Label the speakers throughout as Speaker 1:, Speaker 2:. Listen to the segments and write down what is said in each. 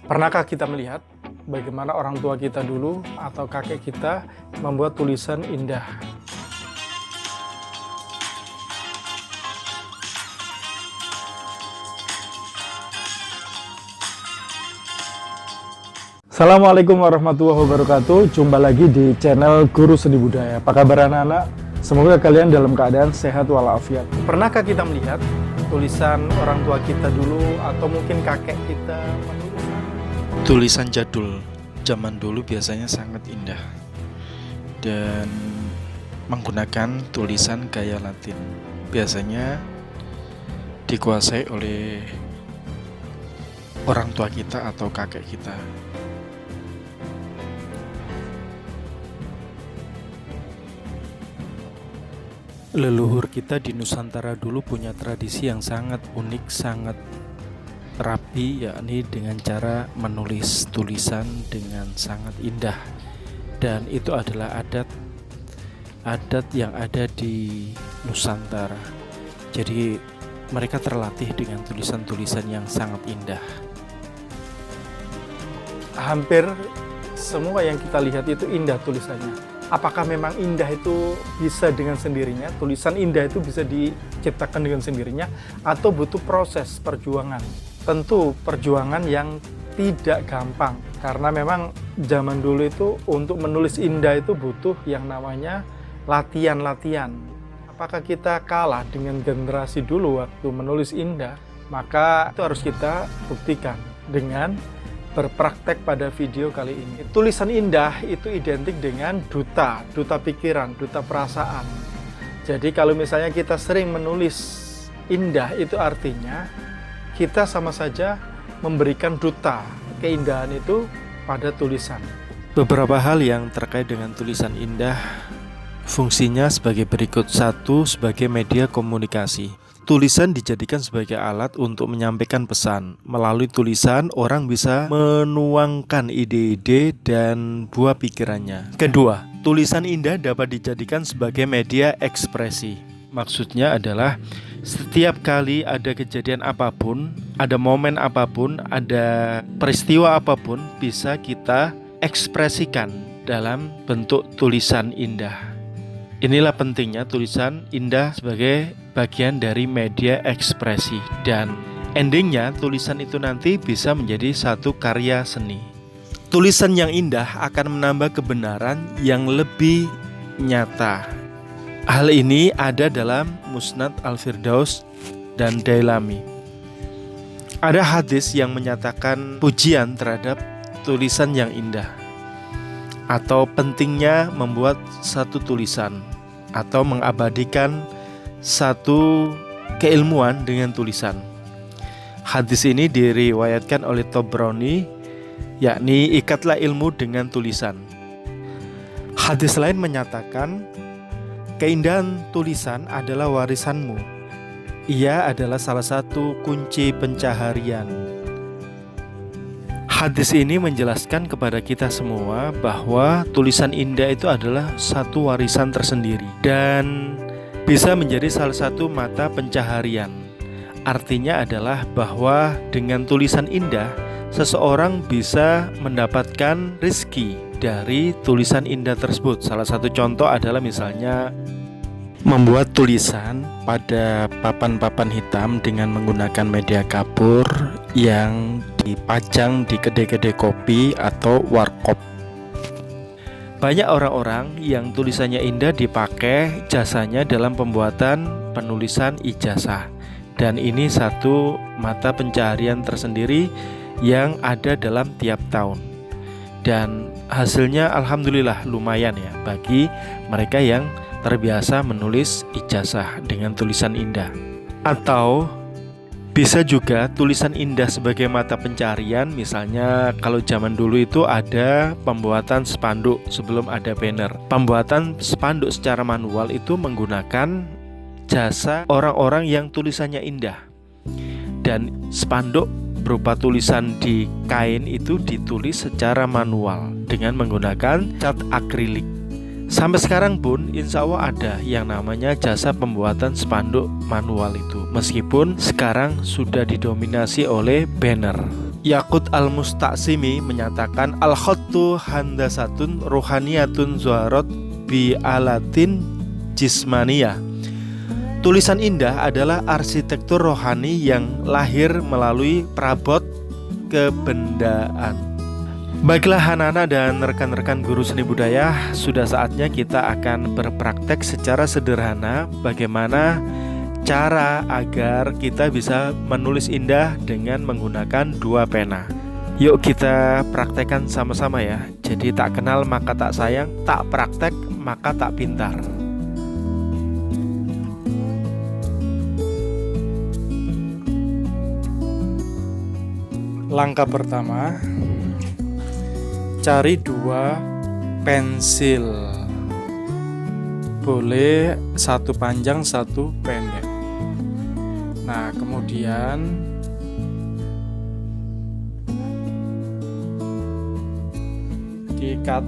Speaker 1: Pernahkah kita melihat bagaimana orang tua kita dulu atau kakek kita membuat tulisan indah? Assalamualaikum warahmatullahi wabarakatuh. Jumpa lagi di channel Guru Seni Budaya. Apa kabar anak-anak? Semoga kalian dalam keadaan sehat walafiat. Pernahkah kita melihat tulisan orang tua kita dulu atau mungkin kakek kita?
Speaker 2: Tulisan jadul zaman dulu biasanya sangat indah dan menggunakan tulisan gaya Latin. Biasanya dikuasai oleh orang tua kita atau kakek kita. Leluhur kita di Nusantara dulu punya tradisi yang sangat unik, sangat rapi, yakni dengan cara menulis tulisan dengan sangat indah. Dan itu adalah adat yang ada di Nusantara. Jadi mereka terlatih dengan tulisan-tulisan yang sangat indah.
Speaker 1: Hampir semua yang kita lihat itu indah tulisannya. Apakah memang indah itu bisa dengan sendirinya? Tulisan indah itu bisa diciptakan dengan sendirinya atau butuh proses perjuangan? Tentu perjuangan yang tidak gampang, karena memang zaman dulu itu untuk menulis indah itu butuh yang namanya latihan-latihan. Apakah kita kalah dengan generasi dulu waktu menulis indah? Maka itu harus kita buktikan dengan berpraktek pada video kali ini. Tulisan indah itu identik dengan duta pikiran, duta perasaan. Jadi kalau misalnya kita sering menulis indah, itu artinya kita sama saja memberikan duta keindahan itu pada tulisan.
Speaker 2: Beberapa hal yang terkait dengan tulisan indah fungsinya sebagai berikut. Satu, sebagai media komunikasi. Tulisan dijadikan sebagai alat untuk menyampaikan pesan. Melalui tulisan, orang bisa menuangkan ide-ide dan buah pikirannya. Kedua, tulisan indah dapat dijadikan sebagai media ekspresi. Maksudnya adalah setiap kali ada kejadian apapun, ada momen apapun, ada peristiwa apapun, bisa kita ekspresikan dalam bentuk tulisan indah. Inilah pentingnya tulisan indah sebagai bagian dari media ekspresi, dan endingnya tulisan itu nanti bisa menjadi satu karya seni. Tulisan yang indah akan menambah kebenaran yang lebih nyata. Hal ini ada dalam Musnad Al-Firdaus dan Dailami. Ada hadis yang menyatakan pujian terhadap tulisan yang indah, atau pentingnya membuat satu tulisan atau mengabadikan satu keilmuan dengan tulisan. Hadis ini diriwayatkan oleh Tobroni, yakni ikatlah ilmu dengan tulisan. Hadis lain menyatakan keindahan tulisan adalah warisanmu. Ia adalah salah satu kunci pencaharian. Hadis ini menjelaskan kepada kita semua bahwa tulisan indah itu adalah satu warisan tersendiri dan bisa menjadi salah satu mata pencaharian. Artinya adalah bahwa dengan tulisan indah, seseorang bisa mendapatkan rezeki dari tulisan indah tersebut. Salah satu contoh adalah misalnya membuat tulisan pada papan-papan hitam dengan menggunakan media kapur yang dipajang di kedai-kedai kopi atau warkop. Banyak orang-orang yang tulisannya indah dipakai jasanya dalam pembuatan penulisan ijazah, dan ini satu mata pencaharian tersendiri yang ada dalam tiap tahun, dan hasilnya alhamdulillah lumayan ya bagi mereka yang terbiasa menulis ijazah dengan tulisan indah. Atau bisa juga tulisan indah sebagai mata pencarian. Misalnya kalau zaman dulu itu ada pembuatan spanduk sebelum ada banner. Pembuatan spanduk secara manual itu menggunakan jasa orang-orang yang tulisannya indah. Dan spanduk berupa tulisan di kain itu ditulis secara manual dengan menggunakan cat akrilik. Sampai sekarang pun insya Allah ada yang namanya jasa pembuatan spanduk manual itu, meskipun sekarang sudah didominasi oleh banner. Yaqut al-Musta'simi menyatakan al-khattu handasatun ruhaniyatun zuharat bi alatin jismaniyah. Tulisan indah adalah arsitektur rohani yang lahir melalui perabot kebendaan. Baiklah anak-anak dan rekan-rekan guru seni budaya, sudah saatnya kita akan berpraktek secara sederhana bagaimana cara agar kita bisa menulis indah dengan menggunakan 2 pena. Yuk kita praktekkan sama-sama ya. Jadi tak kenal maka tak sayang, tak praktek maka tak pintar.
Speaker 1: Langkah pertama, cari 2 pensil. Boleh 1 panjang, 1 pendek. Nah, kemudian diikat.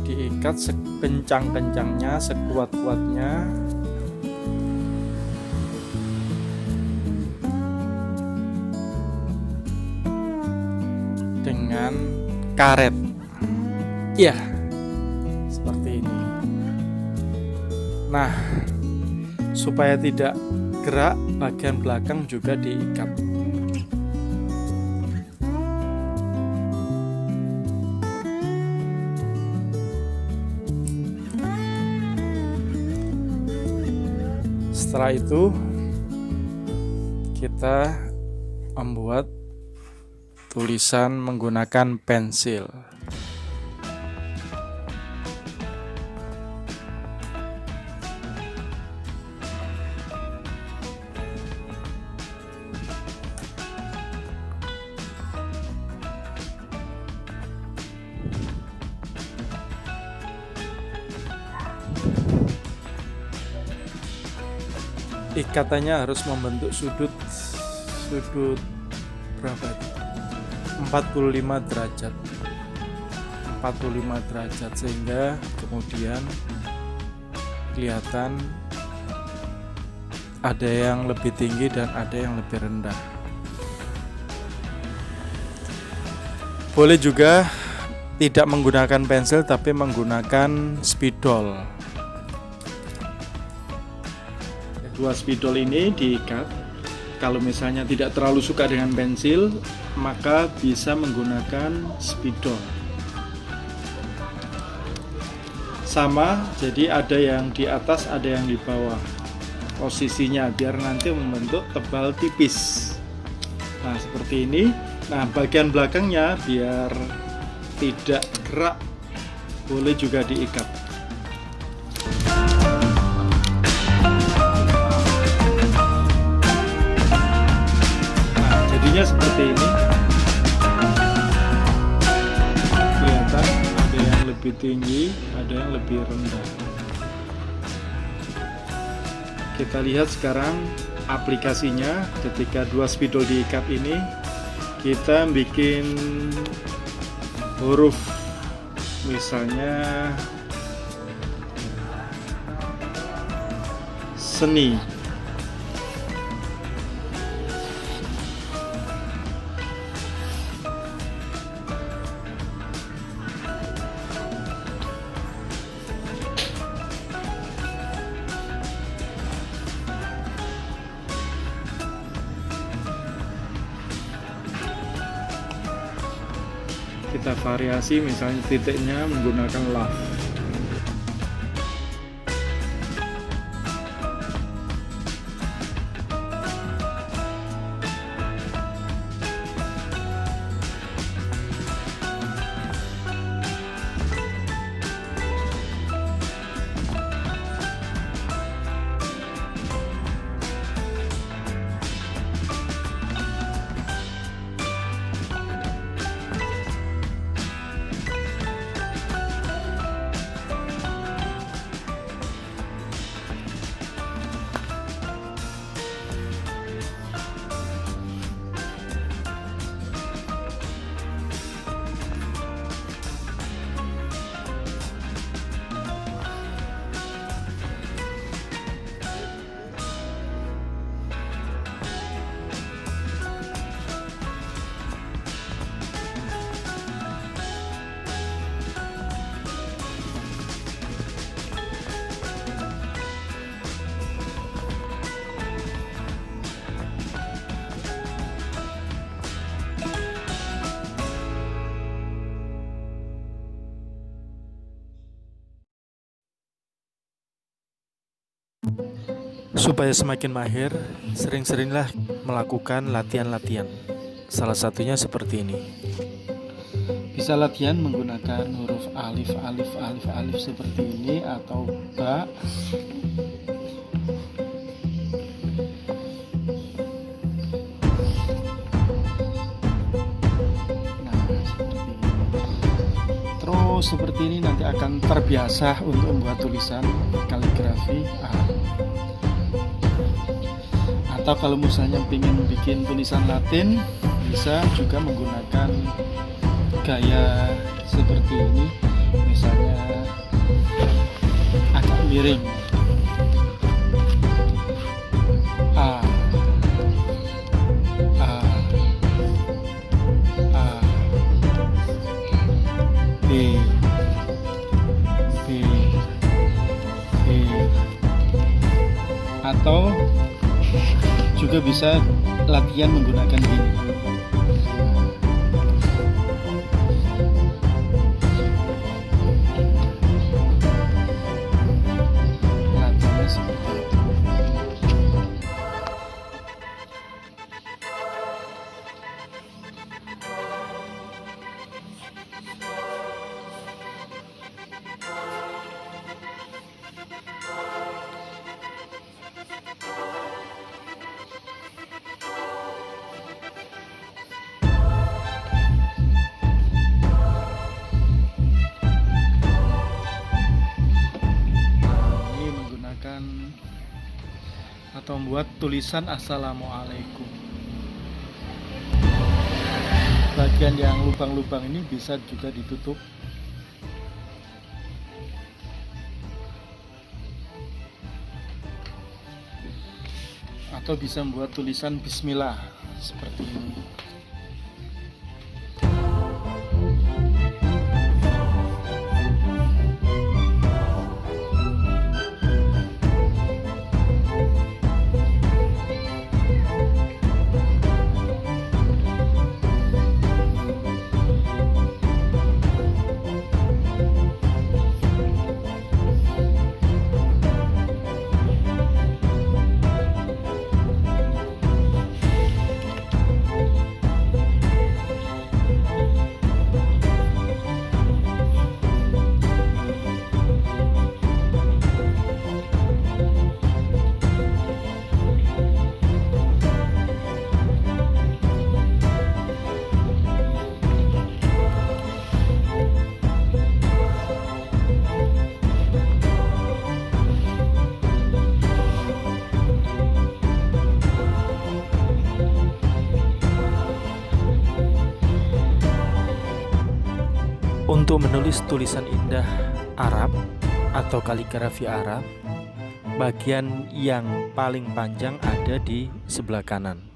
Speaker 1: Diikat sekencang-kencangnya, sekuat-kuatnya. Dengan karet. Ya, seperti ini. Nah, supaya tidak gerak, bagian belakang juga diikat. Setelah itu kita membuat tulisan menggunakan pensil. Ikatannya harus membentuk sudut berapa itu? 45 derajat. 45 derajat sehingga kemudian kelihatan ada yang lebih tinggi dan ada yang lebih rendah. Boleh juga tidak menggunakan pensil tapi menggunakan spidol. 2 spidol ini diikat. Kalau misalnya tidak terlalu suka dengan pensil, maka bisa menggunakan spidol. Sama, jadi ada yang di atas, ada yang di bawah posisinya, biar nanti membentuk tebal tipis. Nah, seperti ini. Nah, bagian belakangnya biar tidak gerak, boleh juga diikat. Seperti ini, kelihatan ada yang lebih tinggi, ada yang lebih rendah. Kita lihat sekarang aplikasinya. Ketika 2 spidol diikat ini, kita bikin huruf, misalnya seni. Kita variasi, misalnya titiknya menggunakan love.
Speaker 2: Supaya semakin mahir, sering-seringlah melakukan latihan-latihan. Salah satunya seperti ini. Bisa latihan menggunakan huruf alif, alif, alif, alif seperti ini, atau ba. Nah, seperti ini. Terus seperti ini nanti akan terbiasa untuk membuat tulisan kaligrafi Arab. Atau kalau misalnya ingin bikin tulisan Latin, bisa juga menggunakan gaya seperti ini, misalnya agak miring. A, A, A, B, B, B, atau juga bisa latihan menggunakan ini. Latihannya seperti itu. Atau membuat tulisan Assalamualaikum. Bagian yang lubang-lubang ini bisa juga ditutup. Atau bisa membuat tulisan Bismillah seperti ini. Untuk menulis tulisan indah Arab atau kaligrafi Arab, bagian yang paling panjang ada di sebelah kanan.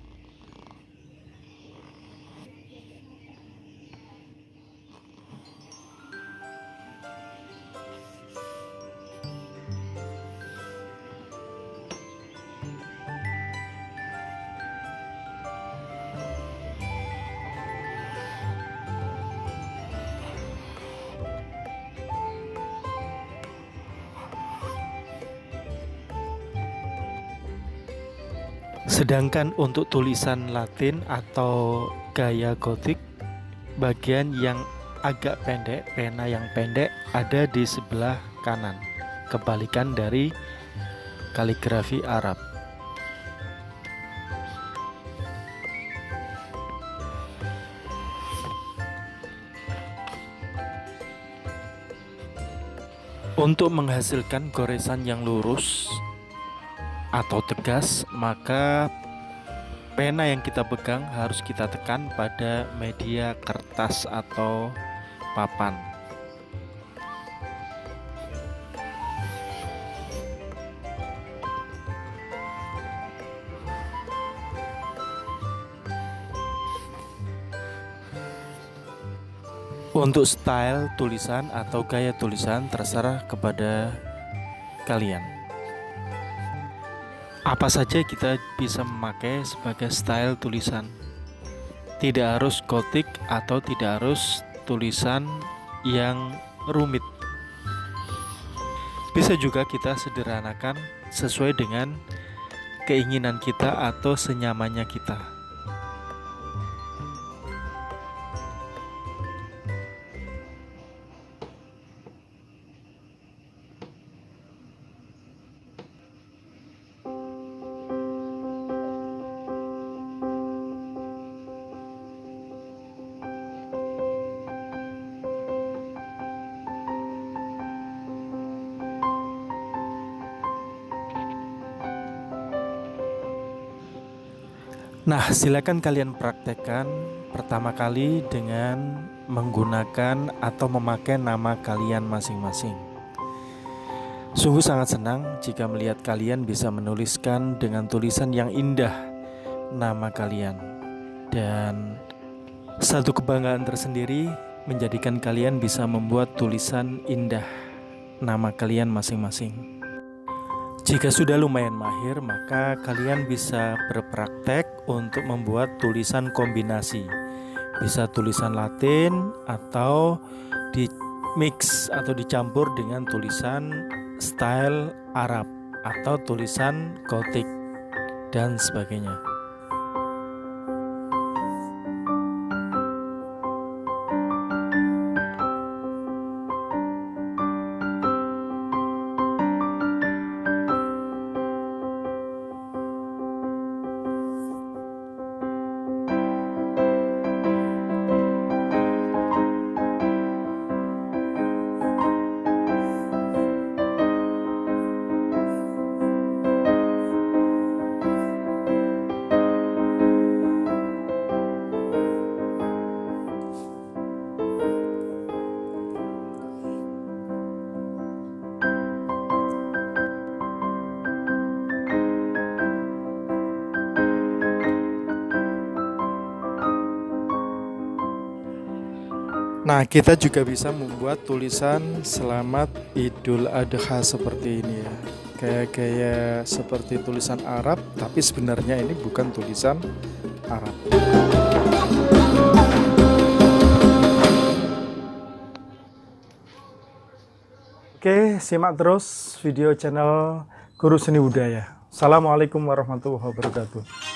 Speaker 2: Sedangkan untuk tulisan Latin atau gaya gotik, bagian yang agak pendek, pena yang pendek ada di sebelah kanan, kebalikan dari kaligrafi Arab. Untuk menghasilkan goresan yang lurus atau tegas, maka pena yang kita pegang harus kita tekan pada media kertas atau papan. Untuk style tulisan atau gaya tulisan terserah kepada kalian. Apa saja kita bisa memakai sebagai style tulisan. Tidak harus gotik atau tidak harus tulisan yang rumit. Bisa juga kita sederhanakan sesuai dengan keinginan kita atau senyamannya kita. Nah, silakan kalian praktekkan pertama kali dengan menggunakan atau memakai nama kalian masing-masing. Sungguh sangat senang jika melihat kalian bisa menuliskan dengan tulisan yang indah nama kalian. Dan satu kebanggaan tersendiri menjadikan kalian bisa membuat tulisan indah nama kalian masing-masing. Jika sudah lumayan mahir, maka kalian bisa berpraktek untuk membuat tulisan kombinasi. Bisa tulisan Latin atau di mix atau dicampur dengan tulisan style Arab atau tulisan Gotik dan sebagainya.
Speaker 1: Nah, kita juga bisa membuat tulisan Selamat Idul Adha seperti ini ya. Gaya-gaya seperti tulisan Arab, tapi sebenarnya ini bukan tulisan Arab. Oke, simak terus video channel Guru Seni Budaya. Assalamualaikum warahmatullahi wabarakatuh.